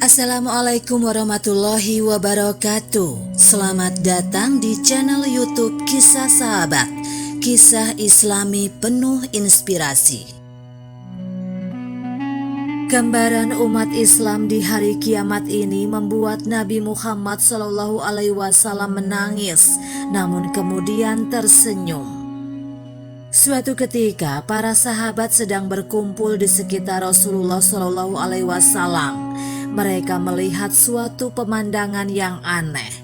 Assalamualaikum warahmatullahi wabarakatuh. Selamat datang di channel YouTube Kisah Sahabat, kisah Islami penuh inspirasi. Gambaran umat Islam di hari kiamat ini membuat Nabi Muhammad SAW menangis, namun kemudian tersenyum. Suatu ketika, para sahabat sedang berkumpul di sekitar Rasulullah SAW. Mereka melihat suatu pemandangan yang aneh.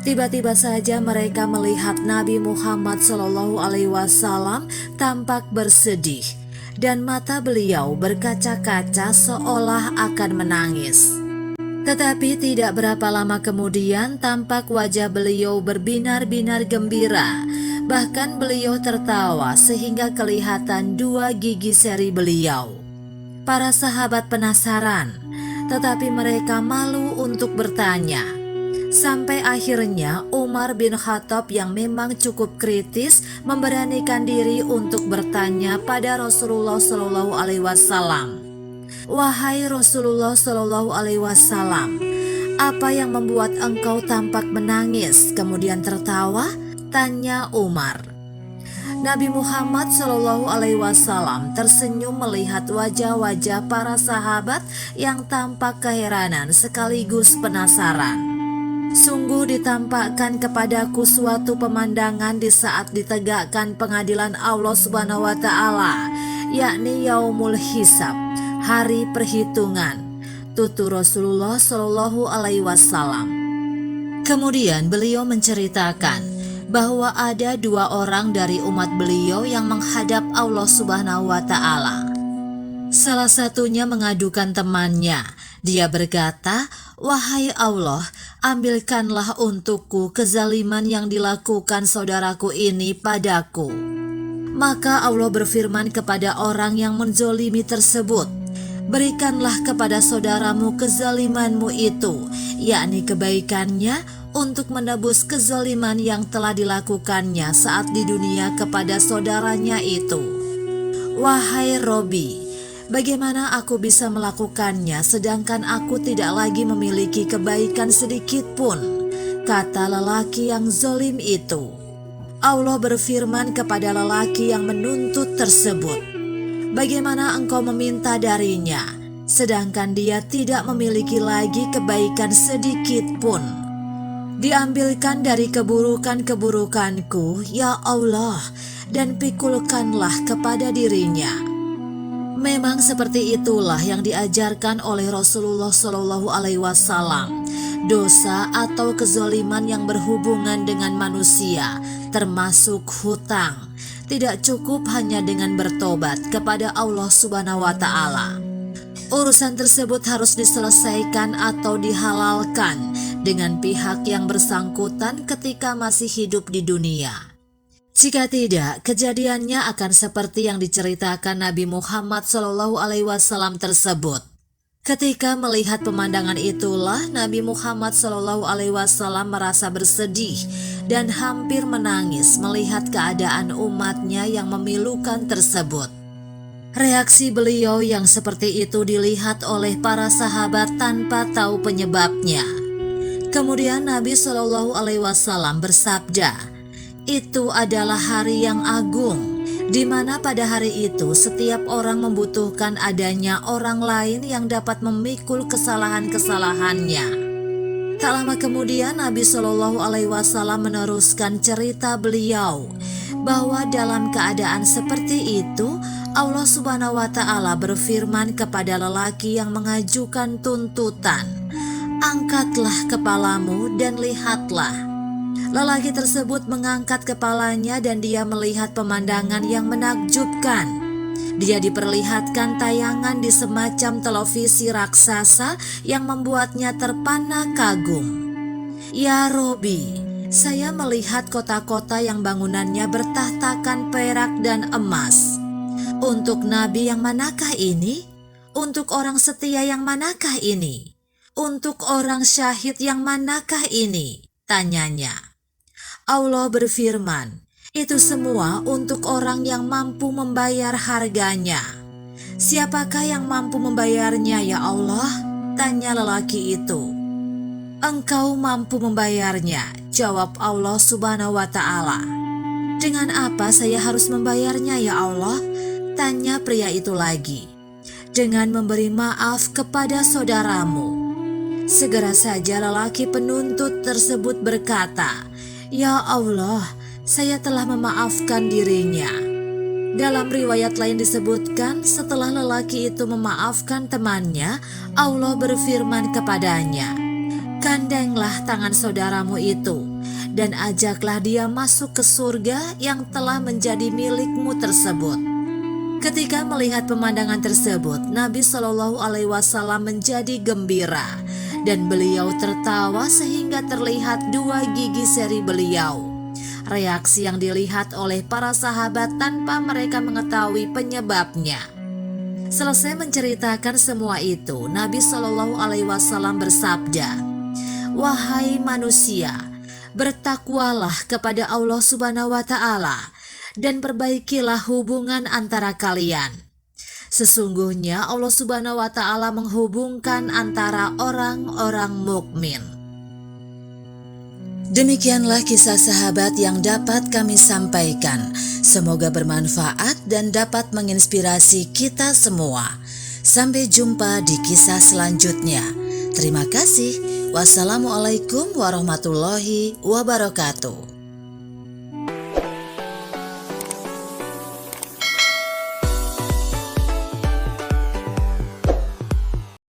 Tiba-tiba saja mereka melihat Nabi Muhammad SAW tampak bersedih, dan mata beliau berkaca-kaca seolah akan menangis. Tetapi tidak berapa lama kemudian tampak wajah beliau berbinar-binar gembira. Bahkan beliau tertawa sehingga kelihatan dua gigi seri beliau. Para sahabat penasaran, tetapi mereka malu untuk bertanya. Sampai akhirnya Umar bin Khattab yang memang cukup kritis memberanikan diri untuk bertanya pada Rasulullah SAW. Wahai Rasulullah SAW, apa yang membuat engkau tampak menangis kemudian tertawa? Tanya Umar. Nabi Muhammad SAW tersenyum melihat wajah-wajah para sahabat yang tampak keheranan sekaligus penasaran. Sungguh ditampakkan kepadaku suatu pemandangan di saat ditegakkan pengadilan Allah Subhanahu wa Ta'ala, yakni Yaumul Hisab, hari perhitungan, tutur Rasulullah SAW. Kemudian beliau menceritakan bahwa ada dua orang dari umat beliau yang menghadap Allah Subhanahu wa Ta'ala. Salah satunya mengadukan temannya. Dia berkata, "Wahai Allah, ambilkanlah untukku kezaliman yang dilakukan saudaraku ini padaku." Maka Allah berfirman kepada orang yang menzolimi tersebut, "Berikanlah kepada saudaramu kezalimanmu itu, yakni kebaikannya, untuk menebus kezaliman yang telah dilakukannya saat di dunia kepada saudaranya itu." Wahai Robi, bagaimana aku bisa melakukannya sedangkan aku tidak lagi memiliki kebaikan sedikit pun? Kata lelaki yang zalim itu. Allah berfirman kepada lelaki yang menuntut tersebut, "Bagaimana engkau meminta darinya sedangkan dia tidak memiliki lagi kebaikan sedikit pun? Diambilkan dari keburukan-keburukanku, ya Allah, dan pikulkanlah kepada dirinya." Memang seperti itulah yang diajarkan oleh Rasulullah SAW. Dosa atau kezaliman yang berhubungan dengan manusia, termasuk hutang, tidak cukup hanya dengan bertobat kepada Allah Subhanahu wa Ta'ala. Urusan tersebut harus diselesaikan atau dihalalkan dengan pihak yang bersangkutan ketika masih hidup di dunia. Jika tidak, kejadiannya akan seperti yang diceritakan Nabi Muhammad SAW tersebut. Ketika melihat pemandangan itulah Nabi Muhammad SAW merasa bersedih dan hampir menangis melihat keadaan umatnya yang memilukan tersebut. Reaksi beliau yang seperti itu dilihat oleh para sahabat tanpa tahu penyebabnya. Kemudian Nabi SAW bersabda, "Itu adalah hari yang agung, di mana pada hari itu setiap orang membutuhkan adanya orang lain yang dapat memikul kesalahan-kesalahannya." Tak lama kemudian Nabi SAW meneruskan cerita beliau bahwa dalam keadaan seperti itu Allah Subhanahu wa Ta'ala berfirman kepada lelaki yang mengajukan tuntutan, "Angkatlah kepalamu dan lihatlah." Lelaki tersebut mengangkat kepalanya dan dia melihat pemandangan yang menakjubkan. Dia diperlihatkan tayangan di semacam televisi raksasa yang membuatnya terpana kagum. "Ya Robi, saya melihat kota-kota yang bangunannya bertahtakan perak dan emas. Untuk nabi yang manakah ini? Untuk orang setia yang manakah ini? Untuk orang syahid yang manakah ini?" tanyanya. Allah berfirman, "Itu semua untuk orang yang mampu membayar harganya." "Siapakah yang mampu membayarnya ya Allah?" Tanya lelaki itu. Engkau mampu membayarnya, jawab Allah Subhanahu wa Ta'ala. Dengan apa saya harus membayarnya ya Allah? Tanya pria itu lagi. Dengan memberi maaf kepada saudaramu. Segera saja lelaki penuntut tersebut berkata, Ya Allah, saya telah memaafkan dirinya. Dalam riwayat lain disebutkan, setelah lelaki itu memaafkan temannya, Allah berfirman kepadanya, Gandenglah tangan saudaramu itu, dan ajaklah dia masuk ke surga yang telah menjadi milikmu tersebut. Ketika melihat pemandangan tersebut, Nabi Shallallahu Alaihi Wasallam menjadi gembira, dan beliau tertawa sehingga terlihat dua gigi seri beliau. Reaksi yang dilihat oleh para sahabat tanpa mereka mengetahui penyebabnya. Selesai menceritakan semua itu, Nabi Shallallahu Alaihi Wasallam bersabda, Wahai manusia, bertakwalah kepada Allah Subhanahu wa Ta'ala dan perbaikilah hubungan antara kalian. Sesungguhnya Allah Subhanahu wa Ta'ala menghubungkan antara orang-orang mukmin. Demikianlah kisah sahabat yang dapat kami sampaikan. Semoga bermanfaat dan dapat menginspirasi kita semua. Sampai jumpa di kisah selanjutnya. Terima kasih. Wassalamualaikum warahmatullahi wabarakatuh.